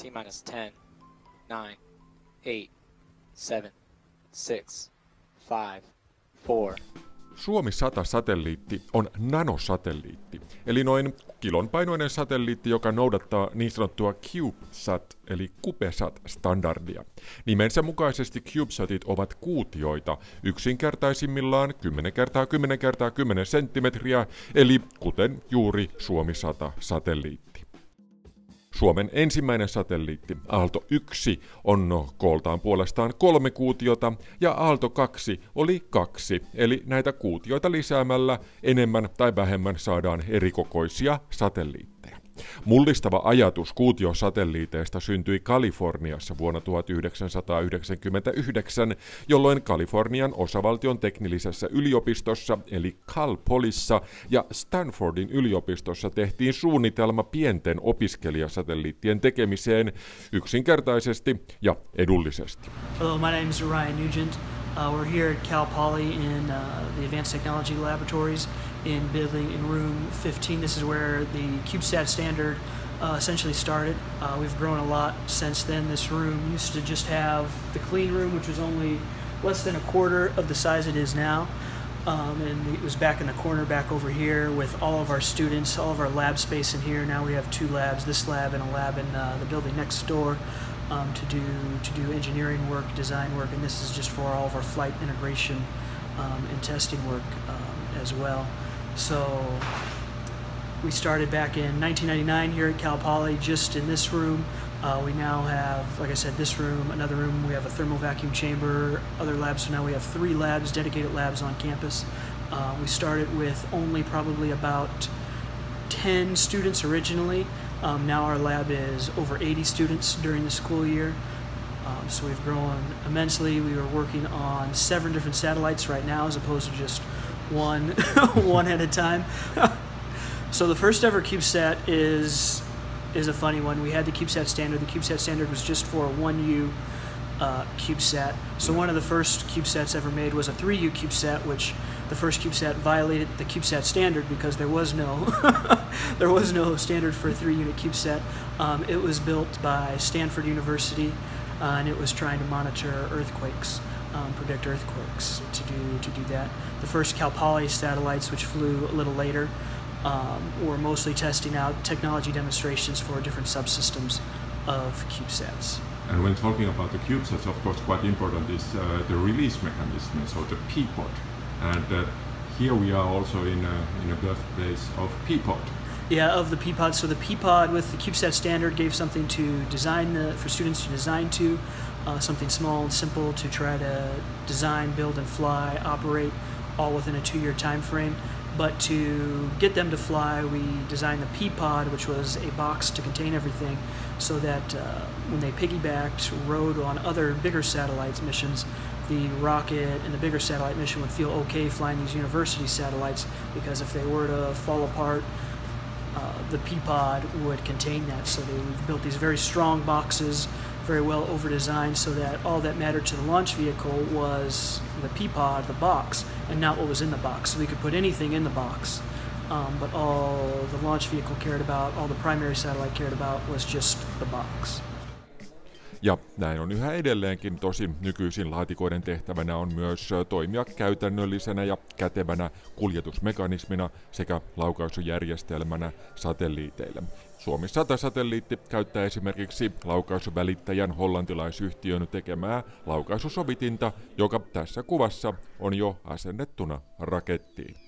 T-minus 10, 9, 8, 7, 6, 5, 4. Suomi 100-satelliitti on nanosatelliitti, eli noin kilon painoinen satelliitti, joka noudattaa niin sanottua CubeSat, eli CubeSat-standardia. Nimensä mukaisesti CubeSatit ovat kuutioita, yksinkertaisimmillaan 10 × 10 × 10 senttimetriä, eli kuten juuri Suomi 100-satelliitti. Suomen ensimmäinen satelliitti, Aalto-1, on kooltaan puolestaan 3 kuutiota ja Aalto-2 oli 2, eli näitä kuutioita lisäämällä enemmän tai vähemmän saadaan erikokoisia satelliitteja. Mullistava ajatus kuutiosatelliiteista syntyi Kaliforniassa vuonna 1999, jolloin Kalifornian osavaltion teknillisessä yliopistossa eli Cal-Polissa ja Stanfordin yliopistossa tehtiin suunnitelma pienten opiskelijasatelliittien tekemiseen yksinkertaisesti ja edullisesti. Hello, my name is Ryan Nugent. We're here at Cal Poly in the Advanced Technology Laboratories in room 15. This is where the CubeSat-standard essentially started. We've grown a lot since then. This room used to just have the clean room, which was only less than a quarter of the size it is now. And it was back in the corner back over here with all of our students, all of our lab space in here. Now we have 2 labs, this lab and a lab in the building next door. To do engineering work, design work, and this is just for all of our flight integration and testing work as well. So we started back in 1999 here at Cal Poly, just in this room. We now have, like I said, this room, another room. We have a thermal vacuum chamber, other labs. So now we have 3 labs, dedicated labs on campus. We started with only probably about 10 students originally. Now our lab is over 80 students during the school year, so we've grown immensely. We are working on 7 different satellites right now as opposed to just one, one at a time. So the first ever CubeSat is a funny one. We had the CubeSat standard. The CubeSat standard was just for a 1U CubeSat. So one of the first CubeSats ever made was a 3U CubeSat, which the first CubeSat violated the CubeSat standard because there was no there was no standard for a 3-unit CubeSat. It was built by Stanford University, and it was trying to monitor earthquakes, predict earthquakes to do that. The first Cal Poly satellites, which flew a little later, were mostly testing out technology demonstrations for different subsystems of CubeSats. And when talking about the CubeSats, of course, quite important is the release mechanism, so the P-pod. And here we are also in a birthplace of P-pod. Yeah, of the P-pod. So the P-pod with the CubeSat standard gave something to design for students to design to, something small and simple to try to design, build, and fly, operate, all within a 2-year time frame. But to get them to fly, we designed the P-pod, which was a box to contain everything, so that when they piggybacked, rode on other bigger satellites missions, the rocket and the bigger satellite mission would feel okay flying these university satellites, because if they were to fall apart, the P-pod would contain that. So we've built these very strong boxes, very well over-designed, so that all that mattered to the launch vehicle was the P-pod, the box, and not what was in the box. So we could put anything in the box, but all the launch vehicle cared about, all the primary satellite cared about, was just the box. Ja näin on yhä edelleenkin, tosin nykyisin laatikoiden tehtävänä on myös toimia käytännöllisenä ja kätevänä kuljetusmekanismina sekä laukaisujärjestelmänä satelliiteille. Suomi 100-satelliitti käyttää esimerkiksi laukaisuvälittäjän hollantilaisyhtiön tekemää laukaisusovitinta, joka tässä kuvassa on jo asennettuna rakettiin.